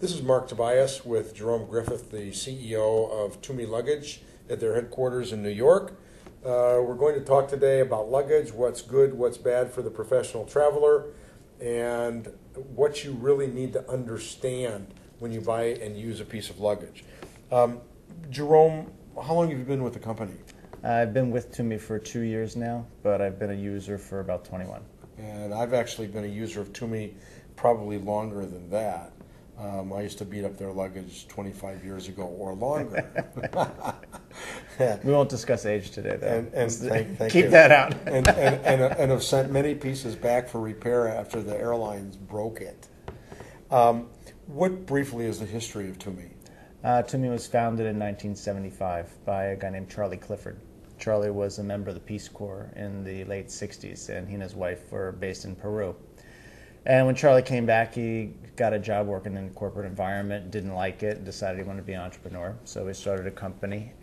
This is Mark Tobias with Jerome Griffith, the CEO of Toomey Luggage at their headquarters in New York. We're going to talk today about luggage, what's good, what's bad for the professional traveler, and what you really need to understand when you buy and use a piece of luggage. Jerome, how long have you been with the company? I've been with Toomey for 2 years now, but I've been a user for about 21. And I've actually been a user of Toomey probably longer than that. I used to beat up their luggage 25 years ago or longer. We won't discuss age today, though. And thank Keep you. that out. and have sent many pieces back for repair after the airlines broke it. What briefly is the history of Toomey? Toomey was founded in 1975 by a guy named Charlie Clifford. Charlie was a member of the Peace Corps in the late 60s, and he and his wife were based in Peru. And when Charlie came back, he got a job working in a corporate environment, didn't like it, decided he wanted to be an entrepreneur. So he started a company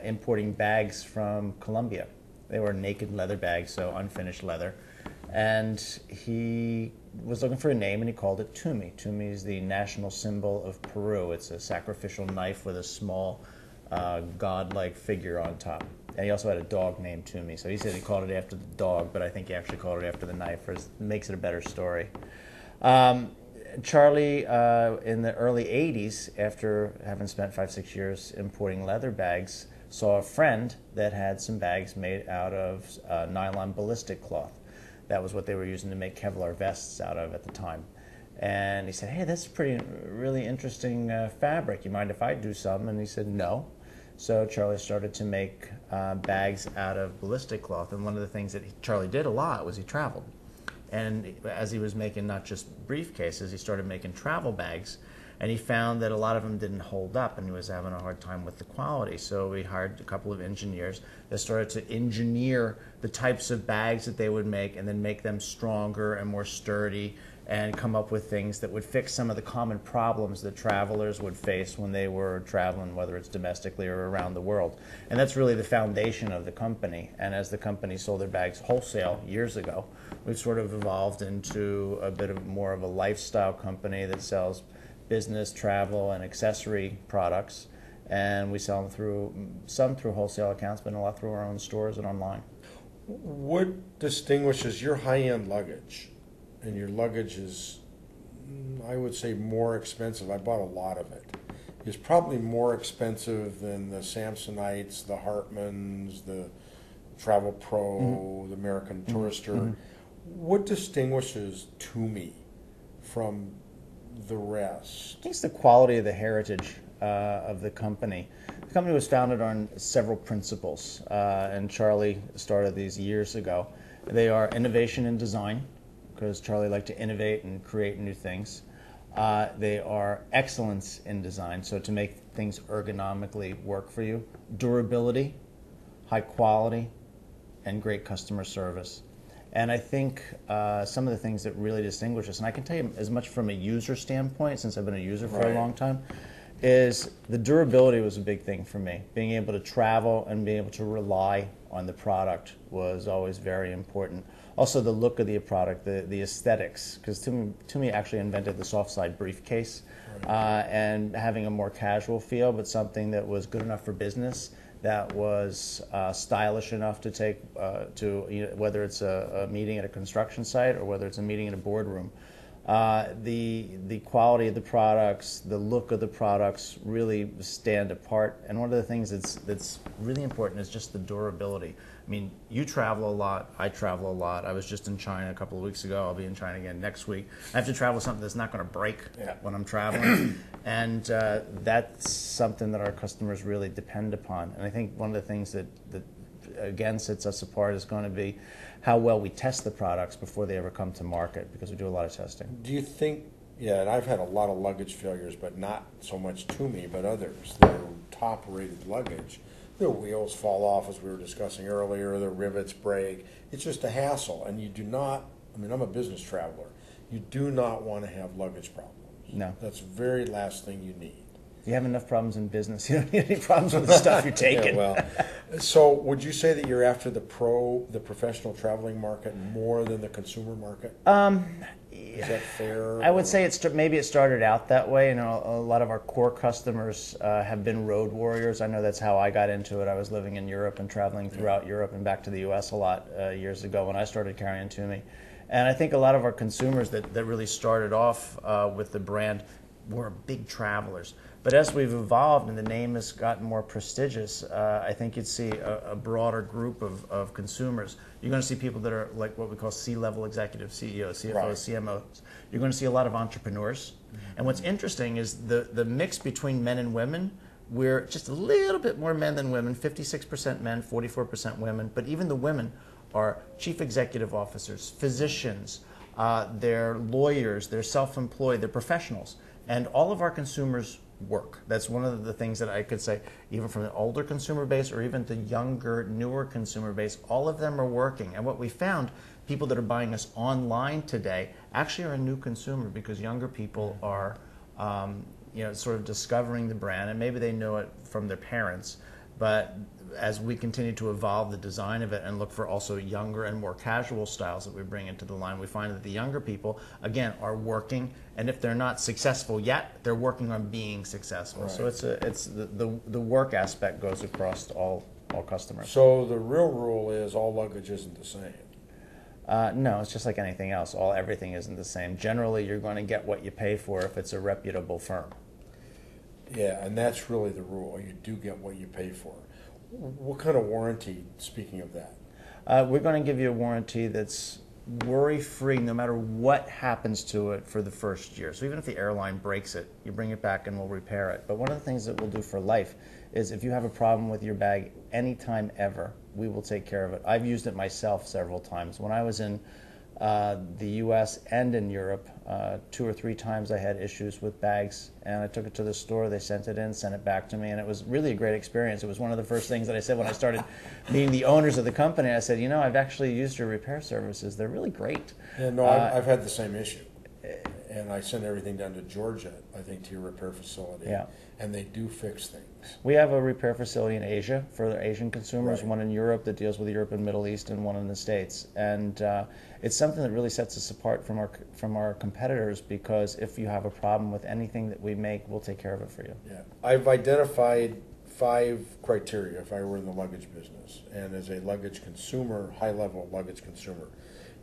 importing bags from Colombia. They were naked leather bags, so unfinished leather. And he was looking for a name, and he called it Toomey. Toomey is the national symbol of Peru. It's a sacrificial knife with a small godlike figure on top. And he also had a dog named Toomey. So he said he called it after the dog, but I think he actually called it after the knife, which makes it a better story. Charlie, in the early 80s, after having spent 5-6 years importing leather bags, saw a friend that had some bags made out of nylon ballistic cloth. That was what they were using to make Kevlar vests out of at the time. And he said, hey, that's really interesting fabric. You mind if I do some? And he said, no. So Charlie started to make bags out of ballistic cloth. And one of the things that Charlie did a lot was he traveled. And as he was making not just briefcases, he started making travel bags. And he found that a lot of them didn't hold up, and he was having a hard time with the quality. So we hired a couple of engineers that started to engineer the types of bags that they would make and then make them stronger and more sturdy and come up with things that would fix some of the common problems that travelers would face when they were traveling, whether it's domestically or around the world. And that's really the foundation of the company. And as the company sold their bags wholesale years ago, we've sort of evolved into a bit of more of a lifestyle company that sells business, travel, and accessory products, and we sell them through wholesale accounts, but a lot through our own stores and online. What distinguishes your high-end luggage? And your luggage is, I would say, more expensive. I bought a lot of it. It's probably more expensive than the Samsonites, the Hartmans, the Travel Pro, the American Tourister. What distinguishes Toomey from the rest? I think it's the quality of the heritage of the company. The company was founded on several principles, and Charlie started these years ago. They are innovation and design, because Charlie liked to innovate and create new things. They are excellence in design, so to make things ergonomically work for you. Durability, high quality, and great customer service. And I think some of the things that really distinguish us, and I can tell you as much from a user standpoint, since I've been a user for a long time, is the durability was a big thing for me. Being able to travel and being able to rely on the product was always very important. Also, the look of the product, the aesthetics, because Toomey actually invented the soft side briefcase, and having a more casual feel, but something that was good enough for business, that was stylish enough to take whether it's a meeting at a construction site or whether it's a meeting in a boardroom. The quality of the products, the look of the products really stand apart. And one of the things that's really important is just the durability. I mean, you travel a lot, I travel a lot. I was just in China a couple of weeks ago. I'll be in China again next week. I have to travel something that's not going to break when I'm traveling. And that's something that our customers really depend upon. And I think one of the things that again sets us apart is going to be how well we test the products before they ever come to market, because we do a lot of testing. Do you think, and I've had a lot of luggage failures, but not so much Toomey, but others. They're top-rated luggage. Their wheels fall off, as we were discussing earlier, their rivets break. It's just a hassle, and you do not, I'm a business traveler, you do not want to have luggage problems. No. That's the very last thing you need. You have enough problems in business. You don't need any problems with the stuff you're taking. Yeah, well, so would you say that you're after the professional traveling market more than the consumer market? Is that fair? I would say maybe it started out that way. You know, a lot of our core customers have been road warriors. I know that's how I got into it. I was living in Europe and traveling throughout Europe and back to the U.S. a lot years ago when I started carrying Toomey. And I think a lot of our consumers that really started off with the brand were big travelers. But as we've evolved and the name has gotten more prestigious, I think you'd see a broader group of consumers. You're going to see people that are like what we call C-level executives, CEOs, CFOs, Right. CMOs. You're going to see a lot of entrepreneurs. And what's interesting is the mix between men and women. We're just a little bit more men than women, 56% men, 44% women. But even the women are chief executive officers, physicians, they're lawyers, they're self-employed, they're professionals. And all of our consumers work. That's one of the things that I could say, even from the older consumer base or even the younger, newer consumer base, all of them are working. And what we found, people that are buying us online today actually are a new consumer because younger people are sort of discovering the brand, and maybe they know it from their parents. But as we continue to evolve the design of it and look for also younger and more casual styles that we bring into the line, we find that the younger people, again, are working, and if they're not successful yet, they're working on being successful. Right. So it's the work aspect goes across all customers. So the real rule is all luggage isn't the same. No, it's just like anything else. Everything isn't the same. Generally, you're going to get what you pay for if it's a reputable firm. Yeah, and that's really the rule. You do get what you pay for. What kind of warranty, speaking of that? We're going to give you a warranty that's worry-free no matter what happens to it for the first year. So even if the airline breaks it, you bring it back and we'll repair it. But one of the things that we'll do for life is if you have a problem with your bag anytime ever, we will take care of it. I've used it myself several times. When I was in the U.S. and in Europe, 2 or 3 times I had issues with bags, and I took it to the store, they sent it in, sent it back to me, and it was really a great experience. It was one of the first things that I said when I started meeting the owners of the company. I said, I've actually used your repair services. They're really great. Yeah, no, I've had the same issue. And I sent everything down to Georgia, I think, to your repair facility. Yeah. And they do fix things. We have a repair facility in Asia for the Asian consumers, Right. one in Europe that deals with Europe and Middle East, and one in the States. And it's something that really sets us apart from our competitors, because if you have a problem with anything that we make, we'll take care of it for you. Yeah. I've identified 5 criteria if I were in the luggage business. And as a luggage consumer, high-level luggage consumer: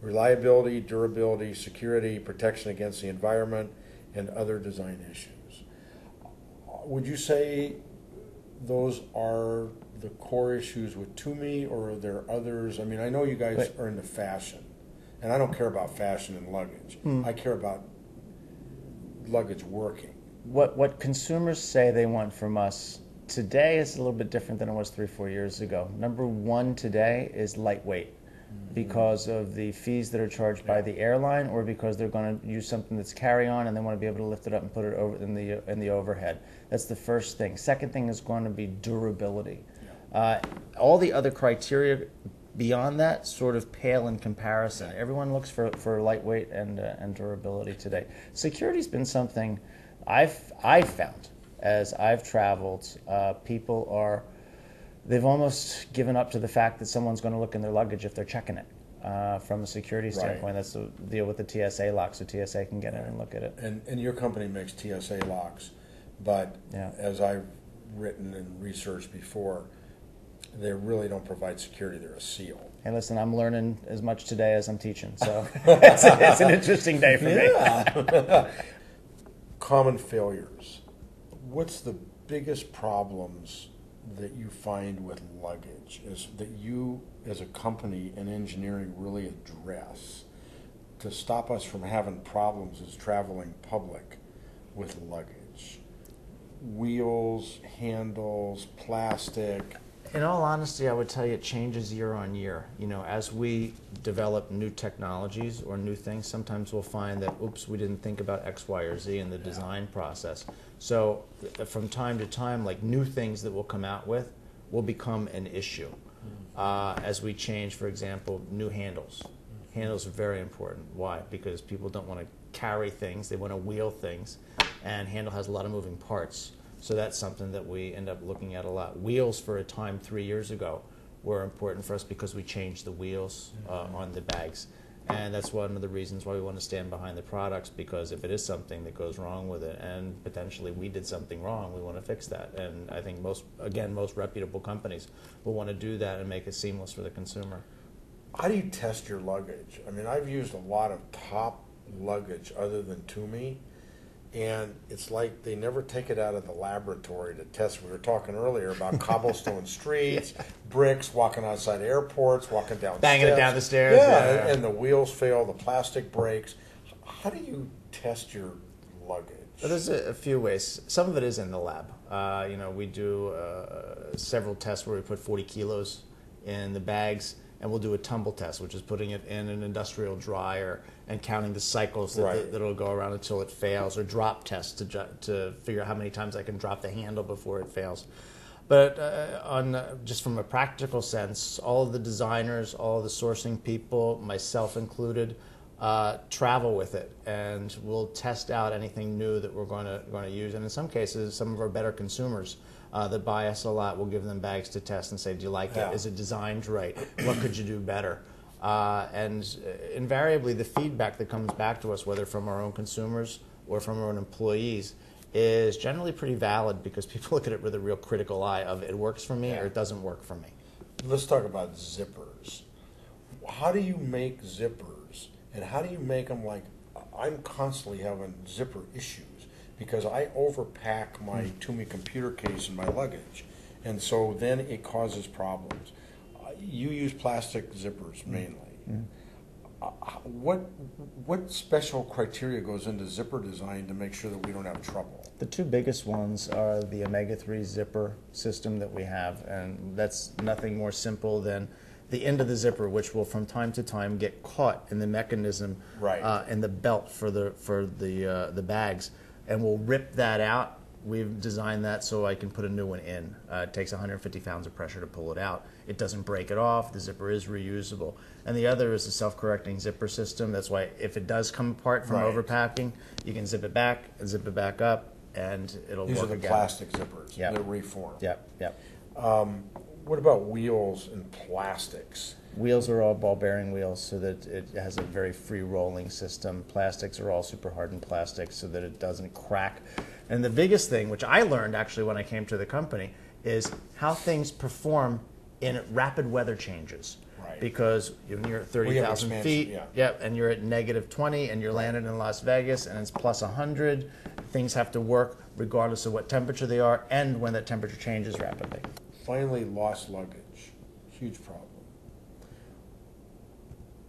reliability, durability, security, protection against the environment, and other design issues. Would you say those are the core issues with Toomey, or are there others? I mean, I know you guys are into fashion, and I don't care about fashion and luggage. I care about luggage working. What consumers say they want from us today is a little bit different than it was 3 or 4 years ago. Number one today is lightweight, because of the fees that are charged by the airline, or because they're going to use something that's carry-on and they want to be able to lift it up and put it over in the overhead. That's the first thing. Second thing is going to be durability. All the other criteria beyond that sort of pale in comparison. Everyone looks for lightweight and durability today. Security's been something I've found as I've traveled. They've almost given up to the fact that someone's going to look in their luggage if they're checking it. From a security standpoint, Right. That's the deal with the TSA lock, so TSA can get in and look at it. And your company makes TSA locks, but Yeah. as I've written and researched before, they really don't provide security. They're a seal. Hey, listen, I'm learning as much today as I'm teaching, so it's an interesting day for me. Common failures. What's the biggest problems that you find with luggage is that you as a company and engineering really address to stop us from having problems as traveling public with luggage? Wheels, handles, plastic. In all honesty, I would tell you it changes year on year. As we develop new technologies or new things, sometimes we'll find that, oops, we didn't think about X, Y, or Z in the design process. So from time to time, like new things that we'll come out with will become an issue. As we change, for example, new handles. Handles are very important. Why? Because people don't want to carry things, they want to wheel things, and handle has a lot of moving parts. So that's something that we end up looking at a lot. Wheels for a time 3 years ago were important for us because we changed the wheels on the bags. And that's one of the reasons why we want to stand behind the products, because if it is something that goes wrong with it and potentially we did something wrong, we want to fix that. And I think most reputable companies will want to do that and make it seamless for the consumer. How do you test your luggage? I mean, I've used a lot of top luggage other than Toomey, and it's like they never take it out of the laboratory to test. We were talking earlier about cobblestone streets, bricks, walking outside airports, walking down Banging steps. it down the stairs. Yeah, and the wheels fail, the plastic breaks. How do you test your luggage? Well, there's a few ways. Some of it is in the lab. We do several tests where we put 40 kilos in the bags, and we'll do a tumble test, which is putting it in an industrial dryer and counting the cycles that'll go around until it fails, or drop tests to figure out how many times I can drop the handle before it fails. But just from a practical sense, all of the designers, all of the sourcing people, myself included, travel with it, and we'll test out anything new that we're going to use. And in some cases, some of our better consumers that buy us a lot, we'll give them bags to test and say, do you like it? Is it designed right? What could you do better? And invariably, the feedback that comes back to us, whether from our own consumers or from our own employees, is generally pretty valid, because people look at it with a real critical eye of it works for me or it doesn't work for me. Let's talk about zippers. How do you make zippers, and how do you make them like, I'm constantly having zipper issues because I overpack my Toomey computer case in my luggage, and so then it causes problems. You use plastic zippers mainly. What special criteria goes into zipper design to make sure that we don't have trouble? The two biggest ones are the omega-3 zipper system that we have, and that's nothing more simple than the end of the zipper, which will from time to time get caught in the mechanism in the belt for the bags, and we'll rip that out. We've designed that so I can put a new one in. It takes 150 pounds of pressure to pull it out. It doesn't break it off. The zipper is reusable. And the other is the self-correcting zipper system. That's why if it does come apart from overpacking, you can zip it back and zip it back up, and it'll work again. These are the plastic zippers that reform. Yep. What about wheels and plastics? Wheels are all ball bearing wheels, so that it has a very free rolling system. Plastics are all super hardened plastics so that it doesn't crack. And the biggest thing, which I learned actually when I came to the company, is how things perform in rapid weather changes. Because when you're at 30,000 feet, and you're at -20, and you're landed in Las Vegas, and it's plus 100, things have to work regardless of what temperature they are, and when that temperature changes rapidly. Finally, lost luggage. Huge problem.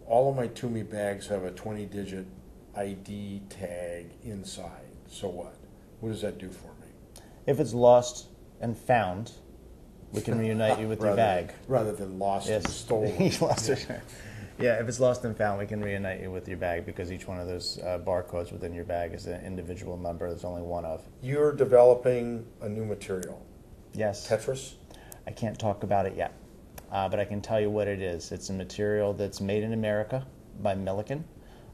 All of my Toomey bags have a 20-digit ID tag inside. So what? What does that do for me? If it's lost and found, we can reunite you with your bag. Rather than lost and stolen. Yeah, if it's lost and found, we can reunite you with your bag, because each one of those barcodes within your bag is an individual number. There's only one of. You're developing a new material. Yes. Tetris? I can't talk about it yet, but I can tell you what it is. It's a material that's made in America by Milliken.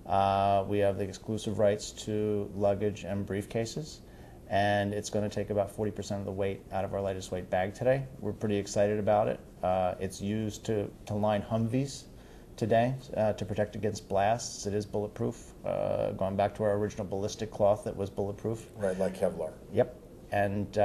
We have the exclusive rights to luggage and briefcases, and it's going to take about 40% of the weight out of our lightest weight bag today. We're pretty excited about it. It's used to line Humvees today to protect against blasts. It is bulletproof, going back to our original ballistic cloth that was bulletproof. Right, like Kevlar. Yep. And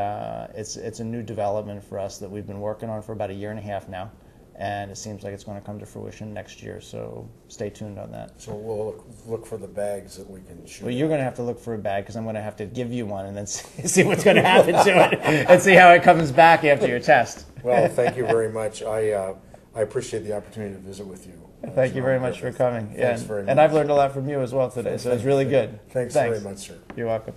it's a new development for us that we've been working on for about 1.5 years now, and it seems like it's going to come to fruition next year, so stay tuned on that. So we'll look for the bags that we can shoot. Well, you're going to have to look for a bag, because I'm going to have to give you one and then see what's going to happen to it and see how it comes back after your test. Well, thank you very much. I appreciate the opportunity to visit with you. Thank you very much for coming. Thanks very much. And I've learned a lot from you as well today, so it's really good. Thanks very much, sir. You're welcome.